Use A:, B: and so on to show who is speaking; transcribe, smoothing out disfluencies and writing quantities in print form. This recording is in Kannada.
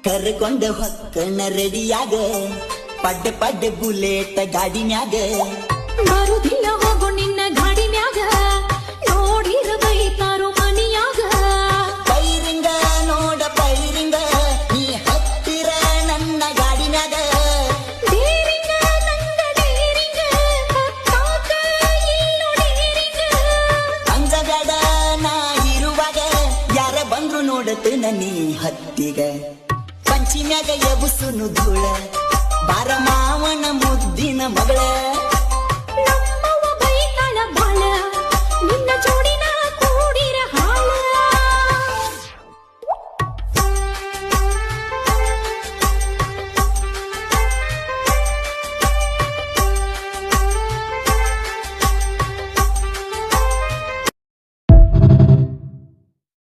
A: ಕರ್ಕೊಂಡ ಹೊಕ್ಕನ ರೆಡಿಯಾಗ ಪಡ್ಡೆ ಪಡ್ಡೆ ಬುಲೆಟ್ ಗಾಡಿ ಮ್ಯಾಗ
B: ಬರುದಿಲ್ಲ ಹೋಗು ನಿನ್ನ ಗಾಡಿ ಮ್ಯಾಗ ನೋಡಿರ ಬೈತಾರೋ ಮನಿಯಾಗ
A: ಪೈರಿಂಗ ನೋಡ ಪೈರಿಂಗ ನೀ ಹತ್ತಿರ ನನ್ನ ಗಾಡಿ ಮ್ಯಾಗ
B: ಡೇರಿಂಗ ನಂಗ ಡೇರಿಂಗ ಹತ್ತಾಕ ಇಲ್ಲೋ ಡೇರಿಂಗ
A: ಅಂಜಬೇಡ ನಾ ಇರುವಾಗ ಯಾರ ಬಂದ್ರು ನೋಡತನ ನೀ ಹತ್ತಿಗ ಪಂಚಿ ಮ್ಯಾಗ ಎಬುಸುನು ಧೂಳ ಬಾರ ಮಾವನ ಮುದ್ದಿನ ಮಗಳ